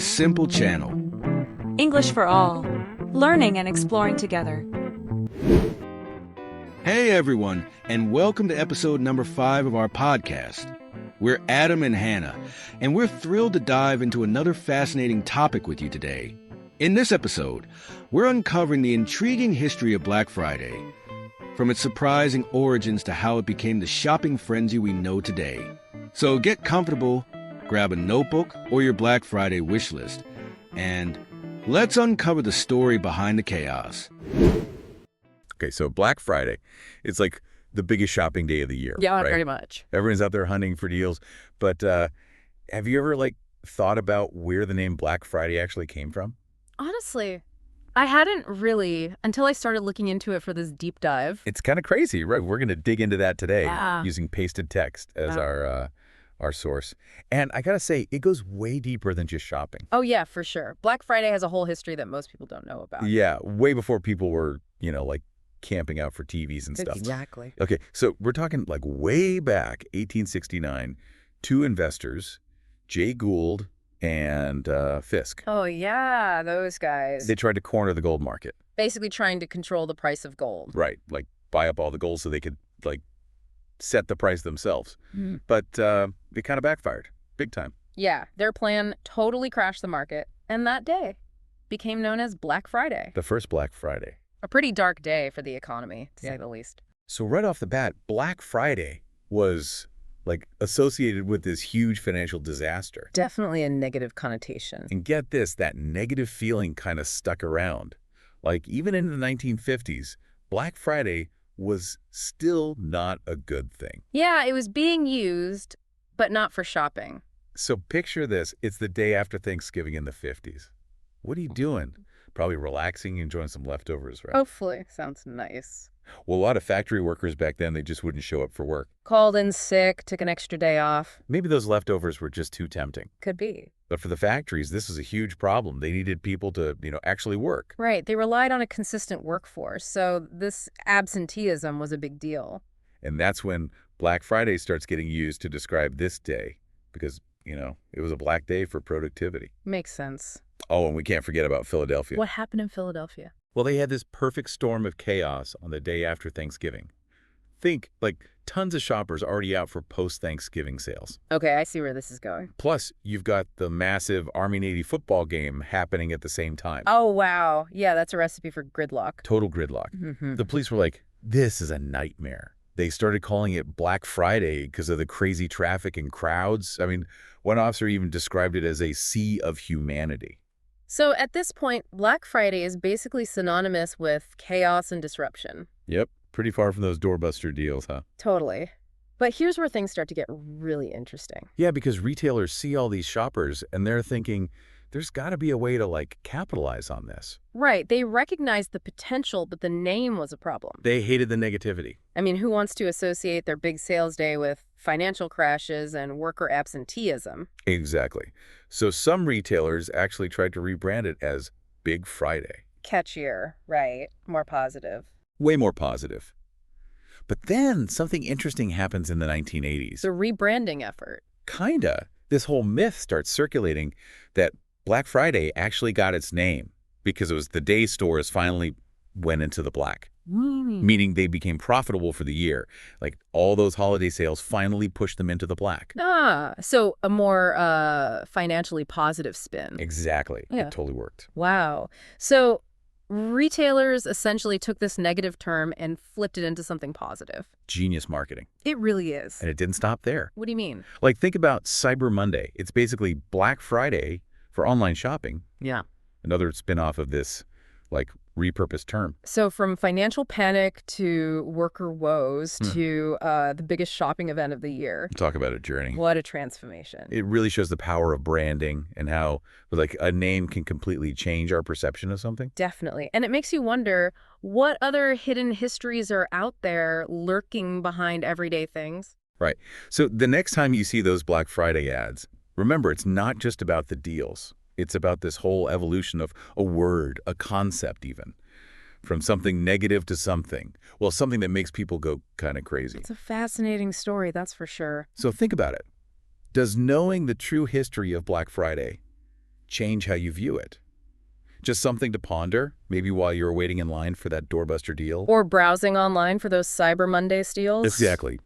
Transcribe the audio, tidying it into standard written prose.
ESimple channel. English for all. Learning and exploring together. Hey everyone, and welcome to episode number 5 of our podcast. We're Adam and Hannah, and we're thrilled to dive into another fascinating topic with you today. In this episode, we're uncovering the intriguing history of Black Friday, from its surprising origins to how it became the shopping frenzy we know today. So get comfortable, grab a notebook or your Black Friday wish list, and let's uncover the story behind the chaos. Okay, so Black Friday, it's like the biggest shopping day of the year. Yeah, right? pretty much. Everyone's out there hunting for deals. But have you ever thought about where the name Black Friday actually came from? Honestly, I hadn't really until I started looking into it for this deep dive. It's kind of crazy, right? We're going to dig into that today using pasted text as our source. And I got to say, it goes way deeper than just shopping. Oh, yeah, for sure. Black Friday has a whole history that most people don't know about. Yeah, way before people were, camping out for TVs and stuff. Exactly. Okay, so we're talking way back, 1869, two investors, Jay Gould and Fisk. Oh, yeah, those guys. They tried to corner the gold market. Basically trying to control the price of gold. Right, buy up all the gold so they could, set the price themselves. Mm. But it kind of backfired, big time. Yeah, their plan totally crashed the market, and that day became known as Black Friday. The first Black Friday. A pretty dark day for the economy, to say the least. So right off the bat, Black Friday was associated with this huge financial disaster. Definitely a negative connotation. And get this, that negative feeling kind of stuck around. Even in the 1950s, Black Friday was still not a good thing. Yeah, it was being used, but not for shopping. So picture this. It's the day after Thanksgiving in the 50s. What are you doing? Probably relaxing, enjoying some leftovers, right? Hopefully. Sounds nice. Well, a lot of factory workers back then, they just wouldn't show up for work. Called in sick, took an extra day off. Maybe those leftovers were just too tempting. Could be. But for the factories, this was a huge problem. They needed people to, actually work. Right. They relied on a consistent workforce, so this absenteeism was a big deal. And that's when Black Friday starts getting used to describe this day because, it was a black day for productivity. Makes sense. Oh, and we can't forget about Philadelphia. What happened in Philadelphia? Well, they had this perfect storm of chaos on the day after Thanksgiving. Think, tons of shoppers already out for post-Thanksgiving sales. Okay, I see where this is going. Plus, you've got the massive Army-Navy football game happening at the same time. Oh, wow. Yeah, that's a recipe for gridlock. Total gridlock. Mm-hmm. The police were like, this is a nightmare. They started calling it Black Friday because of the crazy traffic and crowds. I mean, one officer even described it as a sea of humanity. So at this point, Black Friday is basically synonymous with chaos and disruption. Yep. Pretty far from those doorbuster deals, huh? Totally. But here's where things start to get really interesting. Yeah, because retailers see all these shoppers and they're thinking, there's got to be a way to, capitalize on this. Right. They recognized the potential, but the name was a problem. They hated the negativity. I mean, who wants to associate their big sales day with financial crashes and worker absenteeism? Exactly. So some retailers actually tried to rebrand it as Big Friday. Catchier, right. More positive. Way more positive. But then something interesting happens in the 1980s. The rebranding effort. Kinda. This whole myth starts circulating that Black Friday actually got its name because it was the day stores finally went into the black. Meaning they became profitable for the year. All those holiday sales finally pushed them into the black. So a more financially positive spin. Exactly. Yeah. It totally worked. Wow. So retailers essentially took this negative term and flipped it into something positive. Genius marketing. It really is. And it didn't stop there. What do you mean? Think about Cyber Monday. It's basically Black Friday for online shopping. Yeah. Another spin-off of this, repurposed term. So from financial panic to worker woes to the biggest shopping event of the year. Talk about a journey. What a transformation. It really shows the power of branding and how a name can completely change our perception of something. Definitely. And it makes you wonder what other hidden histories are out there lurking behind everyday things. Right. So the next time you see those Black Friday ads, remember, it's not just about the deals. It's about this whole evolution of a word, a concept even. From something negative to something. Well, something that makes people go kind of crazy. It's a fascinating story, that's for sure. So think about it. Does knowing the true history of Black Friday change how you view it. Just something to ponder, maybe while you're waiting in line for that doorbuster deal. Or browsing online for those Cyber Monday steals. Exactly.